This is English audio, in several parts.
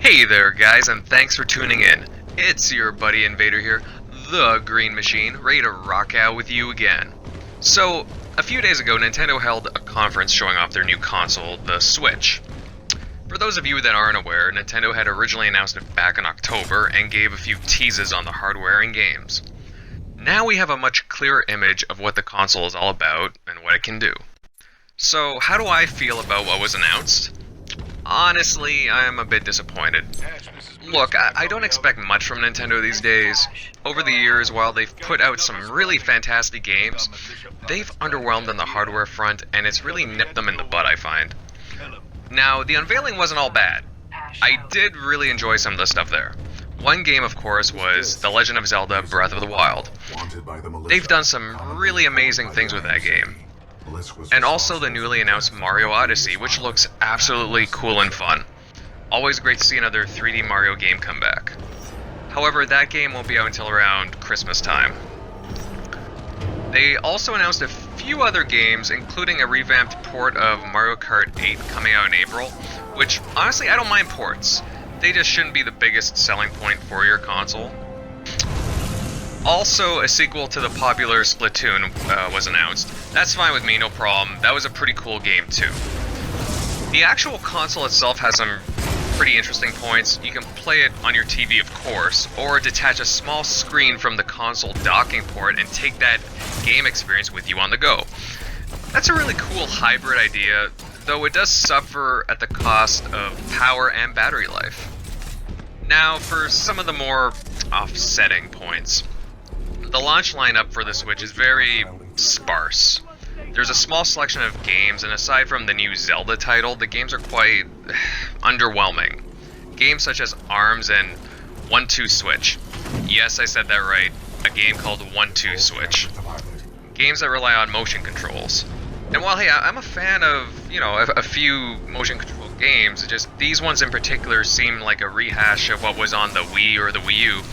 Hey there guys, and thanks for tuning in. It's your buddy Invader here, the Green Machine, ready to rock out with you again. So, a few days ago Nintendo held a conference showing off their new console, the Switch. For those of you that aren't aware, Nintendo had originally announced it back in October and gave a few teases on the hardware and games. Now we have a much clearer image of what the console is all about and what it can do. So, how do I feel about what was announced? Honestly, I am a bit disappointed. Look, I don't expect much from Nintendo these days. Over the years, while they've put out some really fantastic games, they've underwhelmed on the hardware front, and it's really nipped them in the butt, I find. Now, the unveiling wasn't all bad. I did really enjoy some of the stuff there. One game, of course, was The Legend of Zelda Breath of the Wild. They've done some really amazing things with that game. And also the newly announced Mario Odyssey, which looks absolutely cool and fun. Always great to see another 3D Mario game come back. However, that game won't be out until around Christmas time. They also announced a few other games, including a revamped port of Mario Kart 8 coming out in April, which, honestly, I don't mind ports. They just shouldn't be the biggest selling point for your console. Also, a sequel to the popular Splatoon was announced. That's fine with me, no problem. That was a pretty cool game too. The actual console itself has some pretty interesting points. You can play it on your TV, of course, or detach a small screen from the console docking port and take that game experience with you on the go. That's a really cool hybrid idea, though it does suffer at the cost of power and battery life. Now, for some of the more offsetting points. The launch lineup for the Switch is very sparse. There's a small selection of games, and aside from the new Zelda title, the games are quite underwhelming. Games such as ARMS and 1-2 Switch. Yes, I said that right. A game called 1-2 Switch. Games that rely on motion controls. And while, hey, I'm a fan of, a few motion control games, just these ones in particular seem like a rehash of what was on the Wii or the Wii U.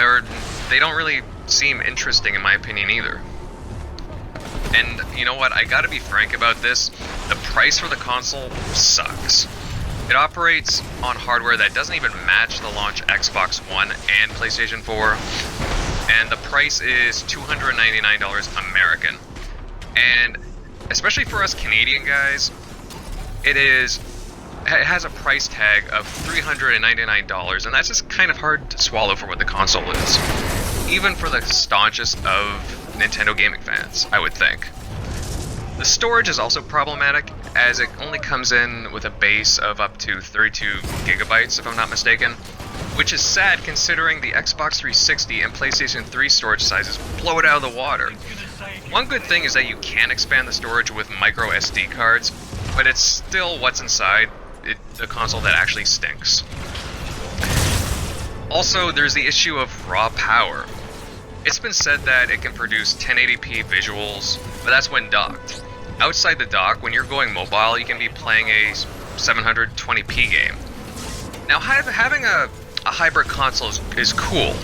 Or they don't really seem interesting in my opinion either. And you know what, I gotta be frank about this, the price for the console sucks. It operates on hardware that doesn't even match the launch Xbox One and PlayStation 4, and the price is $299 American. And especially for us Canadian guys, it has a price tag of $399, and that's just kind of hard to swallow for what the console is. Even for the staunchest of Nintendo gaming fans, I would think. The storage is also problematic, as it only comes in with a base of up to 32 gigabytes, if I'm not mistaken, which is sad considering the Xbox 360 and PlayStation 3 storage sizes blow it out of the water. One good thing is that you can expand the storage with micro SD cards, but it's still what's inside the console that actually stinks. Also, there's the issue of raw power. It's been said that it can produce 1080p visuals, but that's when docked. Outside the dock, when you're going mobile, you can be playing a 720p game. Now, having a hybrid console is cool,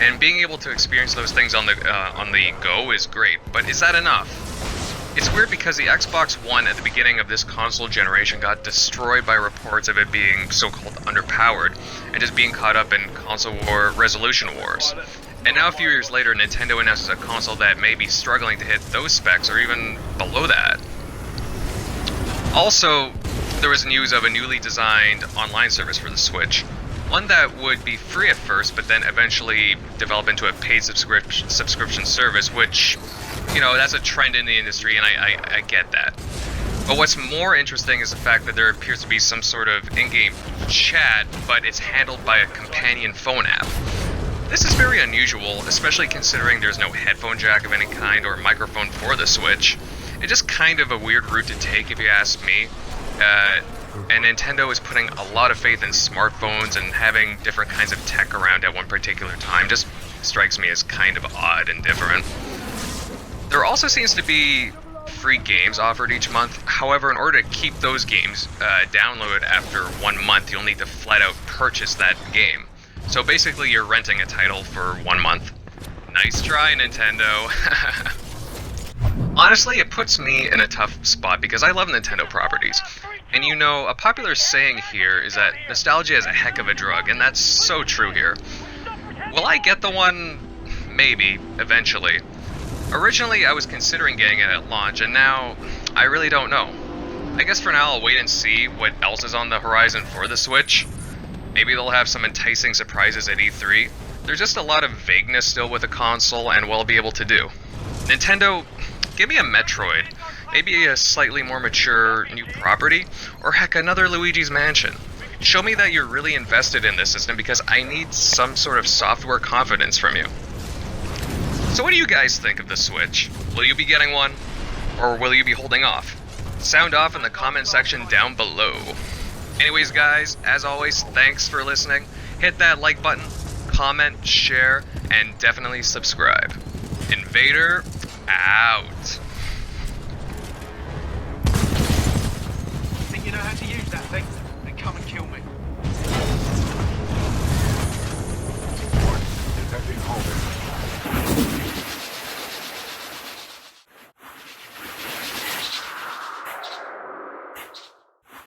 and being able to experience those things on the go is great, but is that enough? It's weird because the Xbox One at the beginning of this console generation got destroyed by reports of it being so-called underpowered and just being caught up in console war resolution wars. And now a few years later, Nintendo announces a console that may be struggling to hit those specs or even below that. Also, there was news of a newly designed online service for the Switch. One that would be free at first, but then eventually develop into a paid subscription service, which, that's a trend in the industry, and I get that. But what's more interesting is the fact that there appears to be some sort of in-game chat, but it's handled by a companion phone app. This is very unusual, especially considering there's no headphone jack of any kind or microphone for the Switch. It's just kind of a weird route to take if you ask me. And Nintendo is putting a lot of faith in smartphones, and having different kinds of tech around at one particular time just strikes me as kind of odd and different. There also seems to be free games offered each month. However, in order to keep those games downloaded after 1 month, you'll need to flat out purchase that game. So basically you're renting a title for 1 month. Nice try, Nintendo. Honestly, it puts me in a tough spot because I love Nintendo properties. And you know, a popular saying here is that nostalgia is a heck of a drug, and that's so true here. Will I get the one? Maybe, eventually. Originally, I was considering getting it at launch, and now I really don't know. I guess for now I'll wait and see what else is on the horizon for the Switch. Maybe they'll have some enticing surprises at E3. There's just a lot of vagueness still with the console and what I'll be able to do. Nintendo, give me a Metroid. Maybe a slightly more mature new property, or heck, another Luigi's Mansion. Show me that you're really invested in this system because I need some sort of software confidence from you. So what do you guys think of the Switch? Will you be getting one? Or will you be holding off? Sound off in the comment section down below. Anyways guys, as always, thanks for listening. Hit that like button, comment, share, and definitely subscribe. Invader, out.